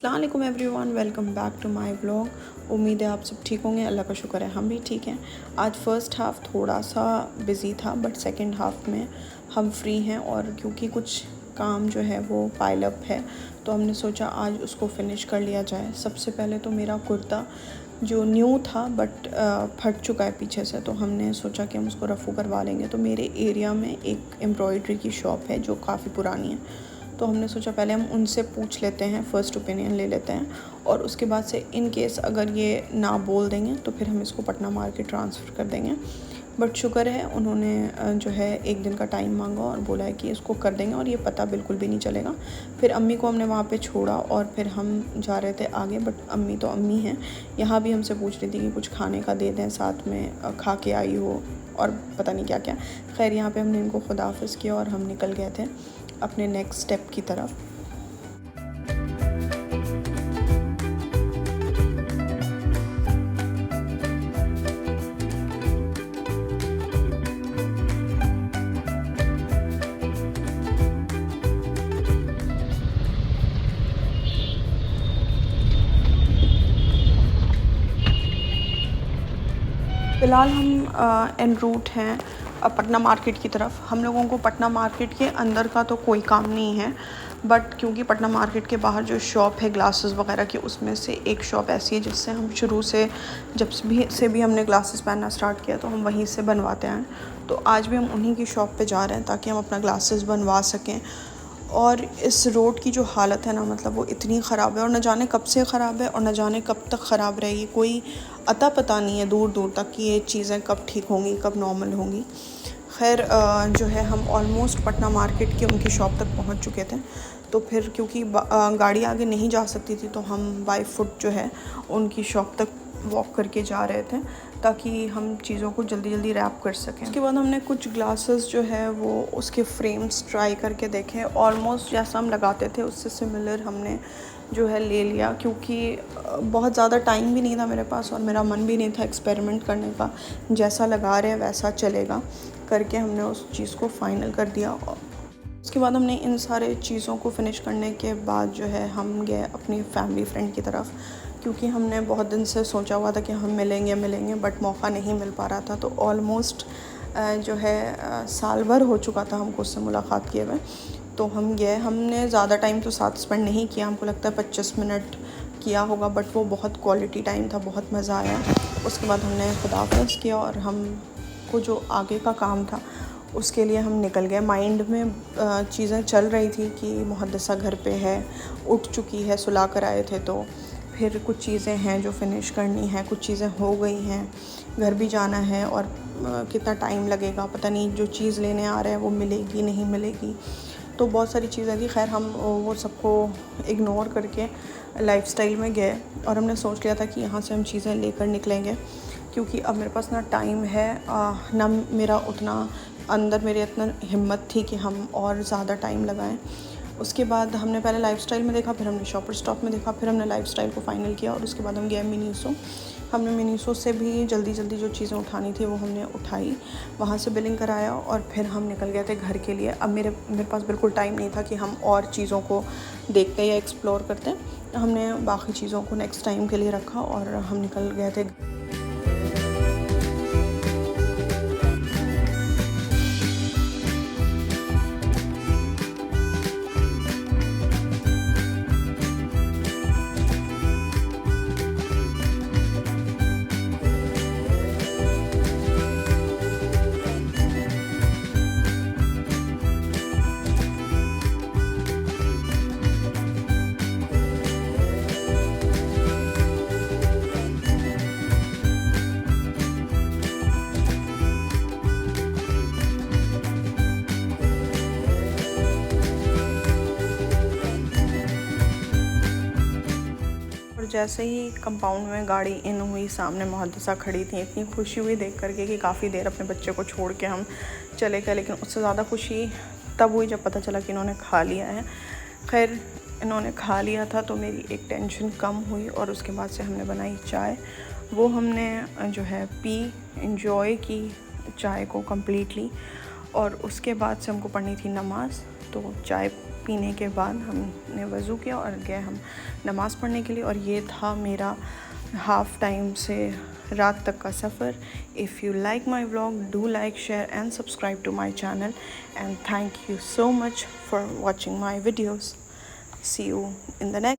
अस्सलाम everyone, welcome back to my vlog. उम्मीद है आप सब ठीक होंगे। अल्लाह का शुक्र है हम भी ठीक हैं। आज फ़र्स्ट हाफ़ थोड़ा सा बिज़ी था बट सेकंड हाफ़ में हम फ्री हैं और क्योंकि कुछ काम जो है वो पाइल अप है तो हमने सोचा आज उसको फ़िनिश कर लिया जाए। सबसे पहले तो मेरा कुर्ता जो न्यू था बट फट चुका है पीछे से, तो हमने सोचा कि हम उसको रफ़ू करवा लेंगे। तो मेरे एरिया में एक एम्ब्रॉयडरी की शॉप है जो काफ़ी पुरानी है, तो हमने सोचा पहले हम उनसे पूछ लेते हैं, फ़र्स्ट ओपिनियन ले लेते हैं और उसके बाद से इन केस अगर ये ना बोल देंगे तो फिर हम इसको पटना मार्केट ट्रांसफ़र कर देंगे। बट शुक्र है उन्होंने जो है एक दिन का टाइम मांगा और बोला है कि इसको कर देंगे और ये पता बिल्कुल भी नहीं चलेगा। फिर अम्मी को हमने वहाँ पे छोड़ा और फिर हम जा रहे थे आगे, बट अम्मी तो अम्मी हैं, यहाँ भी हमसे पूछ रही थी कि कुछ खाने का दे दें, साथ में खा के आई हो और पता नहीं क्या क्या। खैर यहाँ पे हमने इनको खुदा हाफ़िज़ किया और हम निकल गए थे अपने नेक्स्ट स्टेप की तरफ। फ़िलहाल हम एन रूट हैं पटना मार्केट की तरफ। हम लोगों को पटना मार्केट के अंदर का तो कोई काम नहीं है, बट क्योंकि पटना मार्केट के बाहर जो शॉप है ग्लासेस वगैरह की, उसमें से एक शॉप ऐसी है जिससे हम शुरू से जब भी हमने ग्लासेस पहनना स्टार्ट किया तो हम वहीं से बनवाते हैं। तो आज भी हम उन्हीं की शॉप पे जा रहे हैं ताकि हम अपना ग्लासेस बनवा सकें। और इस रोड की जो हालत है ना, मतलब वो इतनी ख़राब है और न जाने कब से ख़राब है और न जाने कब तक ख़राब रहेगी। कोई अता पता नहीं है दूर दूर तक कि ये चीज़ें कब ठीक होंगी, कब नॉर्मल होंगी। खैर जो है हम ऑलमोस्ट पटना मार्केट की उनकी शॉप तक पहुंच चुके थे। तो फिर क्योंकि गाड़ी आगे नहीं जा सकती थी तो हम बाय फुट जो है उनकी शॉप तक वॉक करके जा रहे थे ताकि हम चीज़ों को जल्दी जल्दी रैप कर सकें। उसके बाद हमने कुछ ग्लासेस जो है वो उसके फ्रेम्स ट्राई करके देखे। ऑलमोस्ट जैसा हम लगाते थे उससे सिमिलर हमने जो है ले लिया, क्योंकि बहुत ज़्यादा टाइम भी नहीं था मेरे पास और मेरा मन भी नहीं था एक्सपेरिमेंट करने का। जैसा लगा रहे हैं वैसा चलेगा करके हमने उस चीज़ को फ़ाइनल कर दिया। उसके बाद हमने इन सारे चीज़ों को फ़िनिश करने के बाद जो है हम गए अपनी फैमिली फ्रेंड की तरफ, क्योंकि हमने बहुत दिन से सोचा हुआ था कि हम मिलेंगे बट मौका नहीं मिल पा रहा था। तो ऑलमोस्ट जो है साल भर हो चुका था हमको उससे मुलाकात किए हुए। तो हम गए, हमने ज़्यादा टाइम तो साथ स्पेंड नहीं किया, हमको लगता है 25 मिनट किया होगा, बट वो बहुत क्वालिटी टाइम था, बहुत मज़ा आया। उसके बाद हमने खुदाफिज़ किया और हमको जो आगे का काम था उसके लिए हम निकल गए। माइंड में चीज़ें चल रही थी कि मुहद्दिसा घर पे है, उठ चुकी है, सुला कर आए थे, तो फिर कुछ चीज़ें हैं जो फ़िनिश करनी है, कुछ चीज़ें हो गई हैं, घर भी जाना है और कितना टाइम लगेगा पता नहीं, जो चीज़ लेने आ रहे हैं वो मिलेगी नहीं मिलेगी, तो बहुत सारी चीज़ें थी। खैर हम वो सबको इग्नोर करके लाइफ़स्टाइल में गए और हमने सोच लिया था कि यहाँ से हम चीज़ें लेकर निकलेंगे, क्योंकि अब मेरे पास ना टाइम है ना मेरा उतना अंदर मेरे इतना हिम्मत थी कि हम और ज़्यादा टाइम लगाएं। उसके बाद हमने पहले लाइफ़स्टाइल में देखा, फिर हमने शॉपर स्टॉप में देखा, फिर हमने लाइफ़स्टाइल को फ़ाइनल किया और उसके बाद हम गए मिनीसो। हमने मिनीसो से भी जल्दी जल्दी जो चीज़ें उठानी थी वो हमने उठाई, वहाँ से बिलिंग कराया और फिर हम निकल गए थे घर के लिए। अब मेरे पास बिल्कुल टाइम नहीं था कि हम और चीज़ों को देखते या एक्सप्लोर करते। हमने बाकी चीज़ों को नेक्स्ट टाइम के लिए रखा और हम निकल गए थे। जैसे ही कंपाउंड में गाड़ी इन हुई, सामने मुहद्दिसा खड़ी थी। इतनी खुशी हुई देख करके कि काफ़ी देर अपने बच्चे को छोड़ के हम चले गए, लेकिन उससे ज़्यादा खुशी तब हुई जब पता चला कि इन्होंने खा लिया है। खैर इन्होंने खा लिया था तो मेरी एक टेंशन कम हुई और उसके बाद से हमने बनाई चाय। वो हमने जो है पी, इंजॉय की चाय को कम्प्लीटली, और उसके बाद से हमको पढ़नी थी नमाज़, तो चाय पीने के बाद हमने वज़ू किया और गए हम नमाज़ पढ़ने के लिए। और ये था मेरा हाफ़ टाइम से रात तक का सफ़र। If you like my vlog, do like, share and subscribe to my channel, and thank you so much for watching my videos. See you in the next